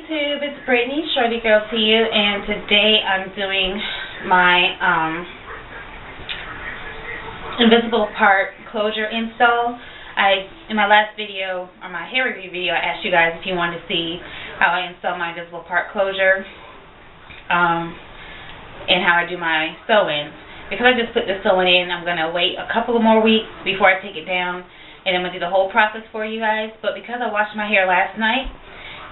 YouTube, it's Brittany, Shorty Girl to you, and today I'm doing my invisible part closure install. In my last video, or my hair review video, I asked you guys if you wanted to see how I install my invisible part closure and how I do my sew-ins. Because I just put the sewing in, I'm going to wait a couple of more weeks before I take it down, and I'm going to do the whole process for you guys. But because I washed my hair last night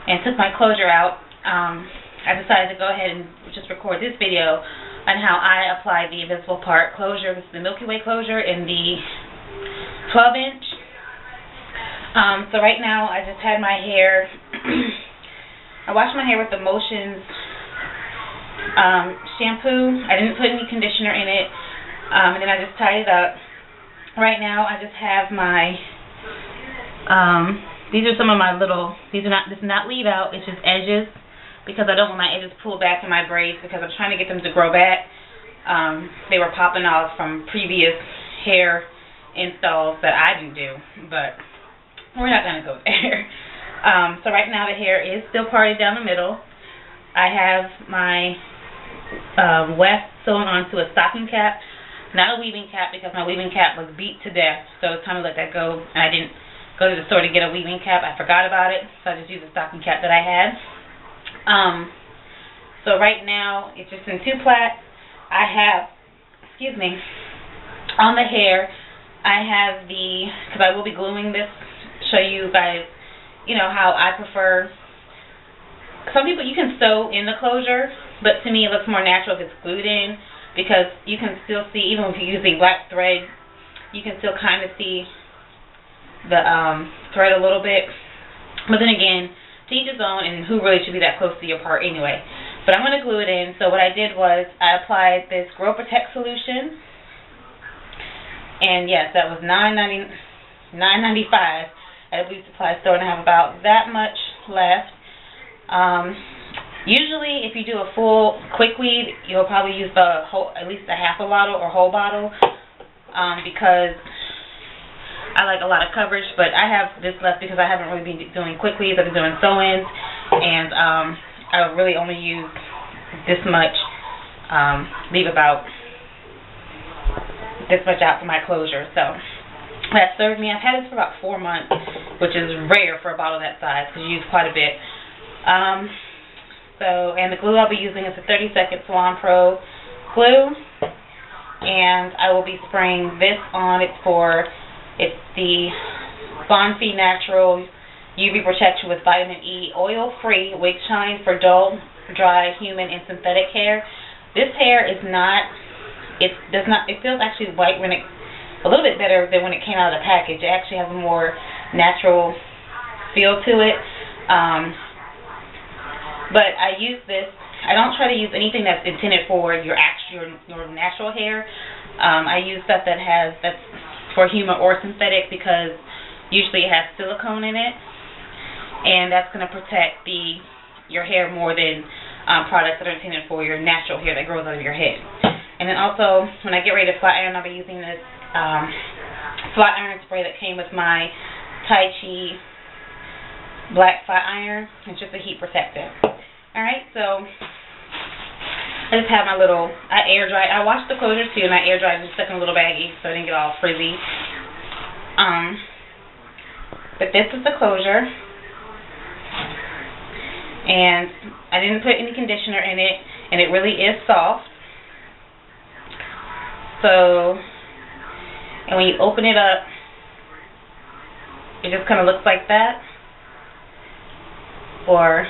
and took my closure out, I decided to go ahead and just record this video on how I apply the invisible part closure. This is the Milky Way closure in the 12-inch. So right now I just had my hair, I washed my hair with the Motions shampoo. I didn't put any conditioner in it, and then I just tied it up. Right now I just have my, these are some of my little, this is not leave out, it's just edges, because I don't want my edges pulled back in my braids because I'm trying to get them to grow back. They were popping off from previous hair installs that I do, but we're not going to go there. So right now the hair is still parted down the middle. I have my weft sewn onto a stocking cap, not a weaving cap, because my weaving cap was beat to death, so it's time to let that go. And I didn't go to the store to get a weaving cap. I forgot about it, so I just used the stocking cap that I had. So right now it's just in two plait. I have, on the hair, I have because I will be gluing this, show you guys, how I prefer. Some people, you can sew in the closure, but to me it looks more natural if it's glued in, because you can still see, even if you're using black thread, you can still kind of see the thread a little bit. But then again, to each his own, and who really should be that close to your part anyway. But I'm going to glue it in. So what I did was I applied this Grow Protect solution, and yes, that was $9.95 at a beauty supply store, and I have about that much left. Usually if you do a full quick weed, you'll probably use the whole, at least a half a bottle or whole bottle, because I like a lot of coverage. But I have this left because I haven't really been doing quick weeds. I've been doing sew-ins, and I really only use this much, leave about this much out for my closure. So that served me. I've had this for about 4 months, which is rare for a bottle that size because you use quite a bit. And the glue I'll be using is a 30-second Salon Pro glue, and I will be spraying this on. It's the Bonfi Natural UV Protection with Vitamin E, oil-free wig shine for dull, dry, human, and synthetic hair. This hair is not, it feels actually white when a little bit better than when it came out of the package. It actually has a more natural feel to it. But I use this. I don't try to use anything that's intended for your natural hair. I use stuff that's for human or synthetic, because usually it has silicone in it, and that's going to protect your hair more than products that are intended for your natural hair that grows out of your head. And then also, when I get ready to flat iron, I'll be using this flat iron spray that came with my Tai Chi black flat iron. It's just a heat protector. Alright, so I just have my little, I air dried. I washed the closure too, and I air dried and stuck in a little baggie so I didn't get all frizzy. But this is the closure, and I didn't put any conditioner in it, and it really is soft. So, and when you open it up, it just kind of looks like that, or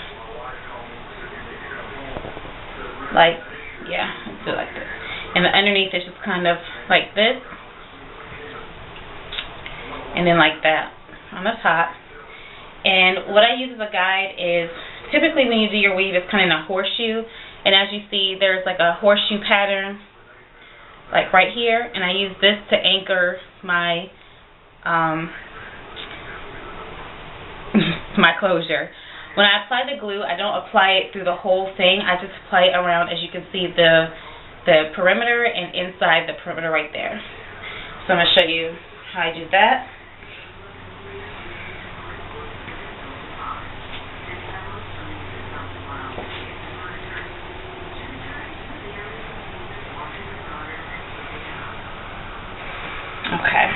like, yeah, let's do it like this. And the underneath is just kind of like this, and then like that on the top. And what I use as a guide is, typically when you do your weave, it's kind of in a horseshoe, and as you see, there's like a horseshoe pattern like right here, and I use this to anchor my my closure. When I apply the glue, I don't apply it through the whole thing. I just apply it around, as you can see, the perimeter and inside the perimeter right there. So I'm going to show you how I do that. Okay.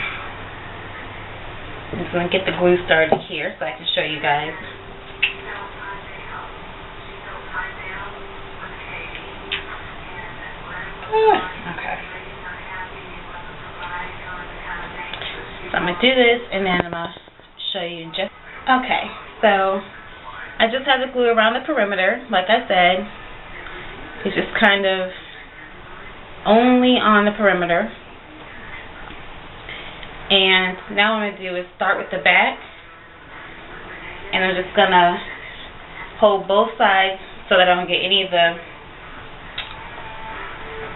I'm just going to get the glue started here so I can show you guys. Okay. So I'm going to do this and then I'm going to show you in just... Okay, so I just have the glue around the perimeter, like I said. It's just kind of only on the perimeter. And now what I'm going to do is start with the back. And I'm just going to hold both sides so that I don't get any of the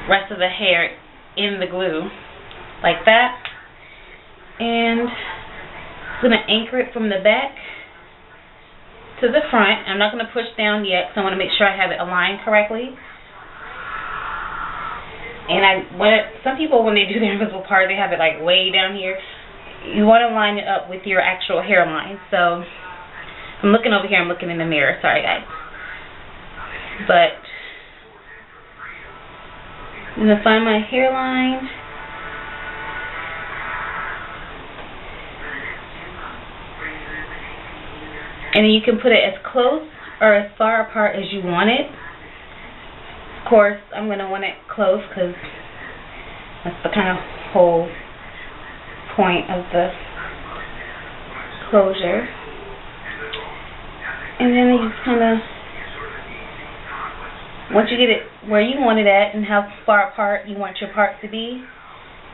rest of the hair in the glue. Like that. And I'm going to anchor it from the back to the front. I'm not going to push down yet because I want to make sure I have it aligned correctly. And some people, when they do their invisible part, they have it like way down here. You want to line it up with your actual hairline. So I'm looking over here. I'm looking in the mirror. Sorry, guys. But I'm going to find my hairline. And then you can put it as close or as far apart as you want it. Of course, I'm going to want it close because that's the kind of whole point of the closure. And then you just kind of, once you get it where you want it at and how far apart you want your parts to be,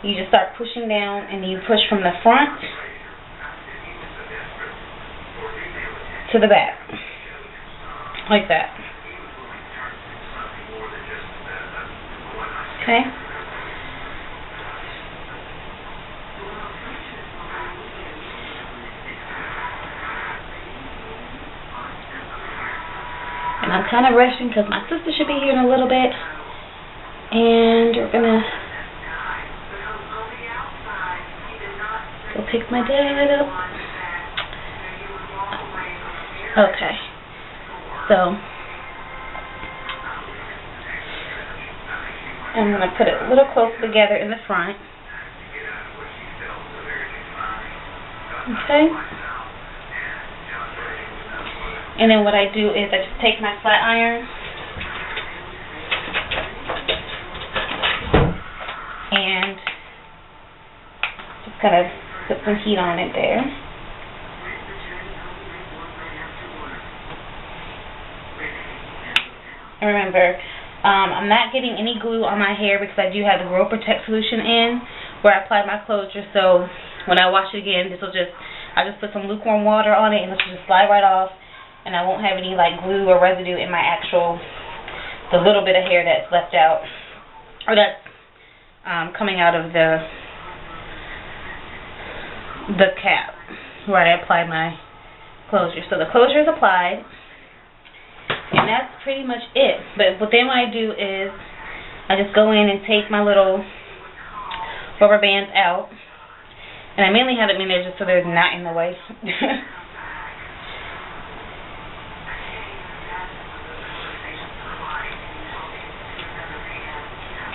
you just start pushing down and you push from the front to the back. Like that. Okay. And I'm kind of rushing because my sister should be here in a little bit. And we're going to go pick my dad up. Okay. So I'm going to put it a little closer together in the front. Okay. And then what I do is I just take my flat iron and just kind of put some heat on it there. And remember, I'm not getting any glue on my hair because I do have the Grow Protect solution in where I applied my closure. So when I wash it again, I just put some lukewarm water on it and it'll just slide right off. And I won't have any like glue or residue in my the little bit of hair that's left out, or that's coming out of the cap where I applied my closure. So the closure is applied. And that's pretty much it. But then what I do is I just go in and take my little rubber bands out. And I mainly have them in there just so they're not in the way.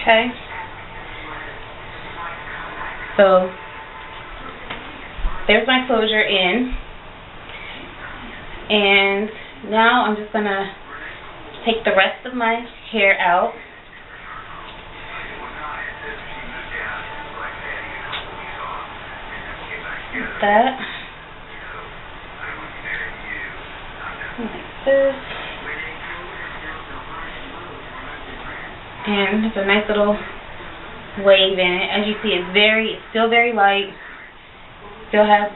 Okay. So there's my closure in. And now I'm just going to take the rest of my hair out. Like that. Like this. And it's a nice little wave in it. As you see, it's still very light. Still has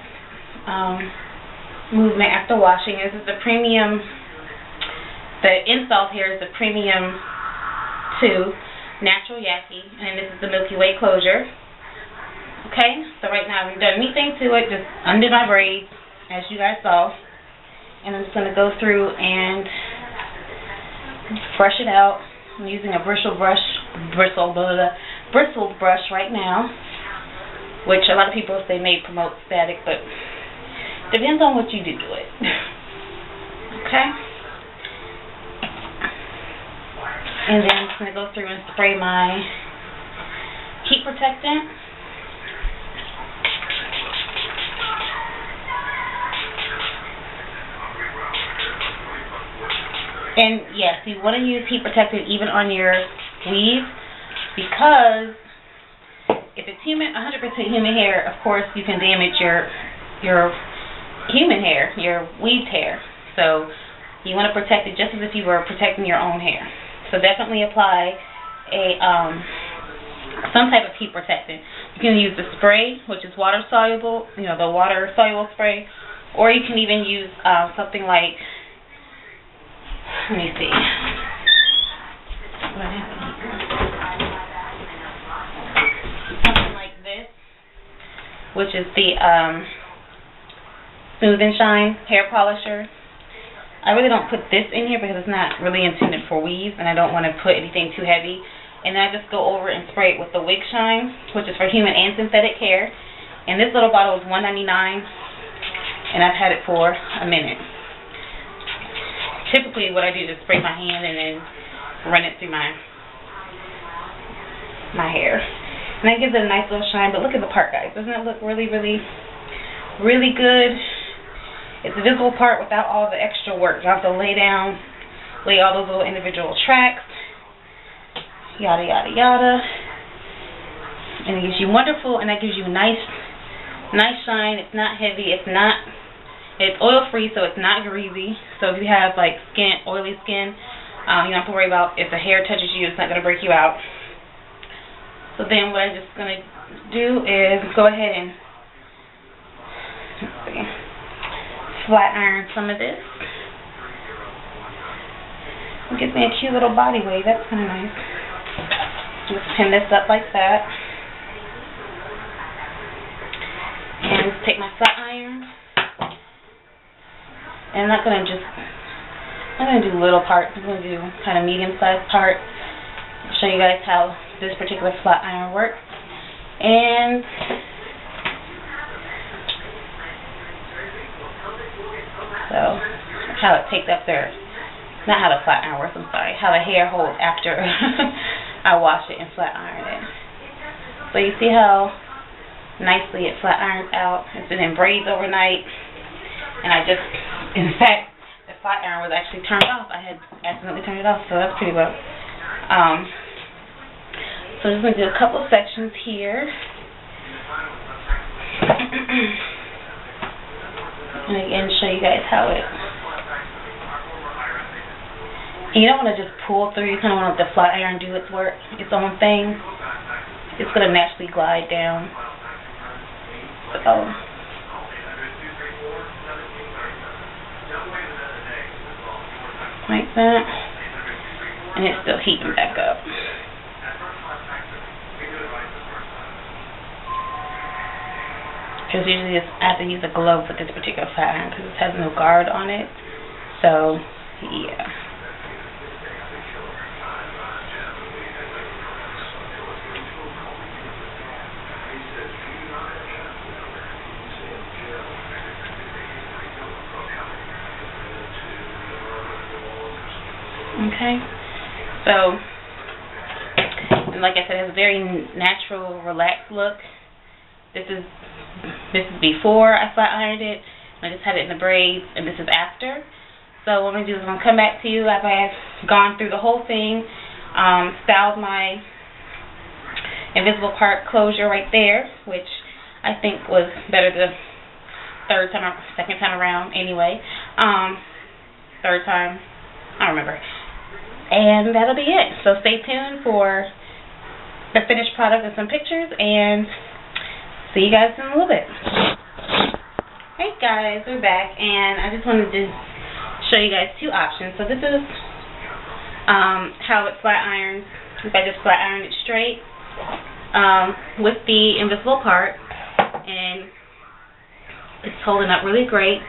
movement after washing. This is the premium. The install here is the premium 2 natural yaki, and this is the Milky Way closure. Okay, so right now I haven't done anything to it, just undid my braids, as you guys saw, and I'm just going to go through and brush it out. I'm using a bristled brush right now, which a lot of people say may promote static, but depends on what you do to it. Okay? And then I'm just going to go through and spray my heat protectant. And yes, you want to use heat protectant even on your weave, because if it's 100% human hair, of course you can damage your human hair, your weaved hair. So you want to protect it just as if you were protecting your own hair. So definitely apply some type of heat protectant. You can use the spray, which is water soluble, the water soluble spray, or you can even use something like, let me see, something like this, which is the Smooth and Shine hair polisher. I really don't put this in here because it's not really intended for weaves, and I don't want to put anything too heavy. And then I just go over and spray it with the Wig Shine, which is for human and synthetic hair. And this little bottle is $1.99, and I've had it for a minute. Typically what I do is spray my hand and then run it through my hair. And that gives it a nice little shine. But look at the part, guys. Doesn't it look really, really, really good? It's a visible part without all the extra work. You don't have to lay all those little individual tracks. Yada, yada, yada. And it gives you wonderful, and that gives you nice shine. It's not heavy. It's oil-free, so it's not greasy. So if you have like oily skin, you don't have to worry about if the hair touches you, it's not going to break you out. So then what I'm just going to do is go ahead and flat iron some of this. It gives me a cute little body wave. That's kind of nice. Just pin this up like that. And take my flat iron. And I'm going to do little parts. I'm going to do kind of medium-sized parts. I'll show you guys how this particular flat iron works. And so how it takes up there. Not how the flat iron works, I'm sorry. How the hair holds after I wash it and flat iron it. So you see how nicely it flat irons out. It's been in braids overnight. And in fact, the flat iron was actually turned off. I had accidentally turned it off, so that's pretty well. So I'm just going to do a couple of sections here. And again, show you guys how it. And you don't want to just pull through. You kind of want to let the flat iron do its work, its own thing. It's going to naturally glide down. So, like that. And it's still heating back up. Because usually I have to use a glove with this particular flat iron because it has no guard on it. So, yeah. Okay, so, and like I said, it has a very natural, relaxed look. This is before I flat ironed it. I just had it in the braids, and this is after. So what I'm going to do is I'm going to come back to you after I've gone through the whole thing, styled my invisible part closure right there, which I think was better the second time around anyway. Third time, I don't remember. And that'll be it. So stay tuned for the finished product and some pictures, and see you guys in a little bit. Hey guys, we're back, and I just wanted to show you guys two options. So this is how it flat irons. If I just flat iron it straight with the invisible part, and it's holding up really great.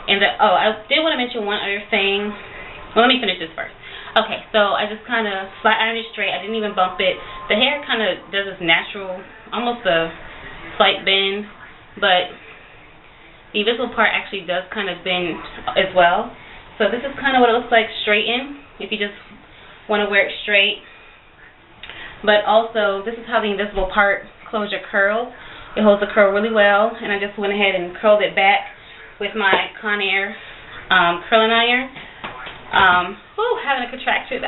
And I did want to mention one other thing. Well, let me finish this first. Okay, so I just kind of flat ironed it straight. I didn't even bump it. The hair kind of does this natural, almost a slight bend, but the invisible part actually does kind of bend as well. So this is kind of what it looks like straightened, if you just want to wear it straight. But also, this is how the invisible part closure curls. It holds the curl really well, and I just went ahead and curled it back with my Conair curling iron. Whew, having a contraction.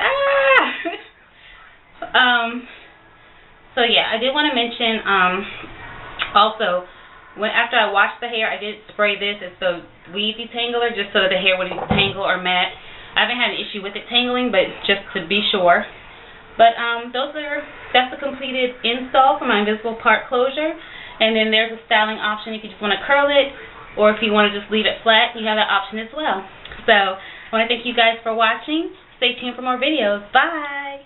So yeah, I did want to mention also, after I washed the hair, I did spray this. It's the weave detangler, just so that the hair wouldn't tangle or mat. I haven't had an issue with it tangling, but just to be sure. But that's the completed install for my invisible part closure. And then there's a styling option if you just want to curl it, or if you want to just leave it flat, you have that option as well. So I want to thank you guys for watching. Stay tuned for more videos. Bye!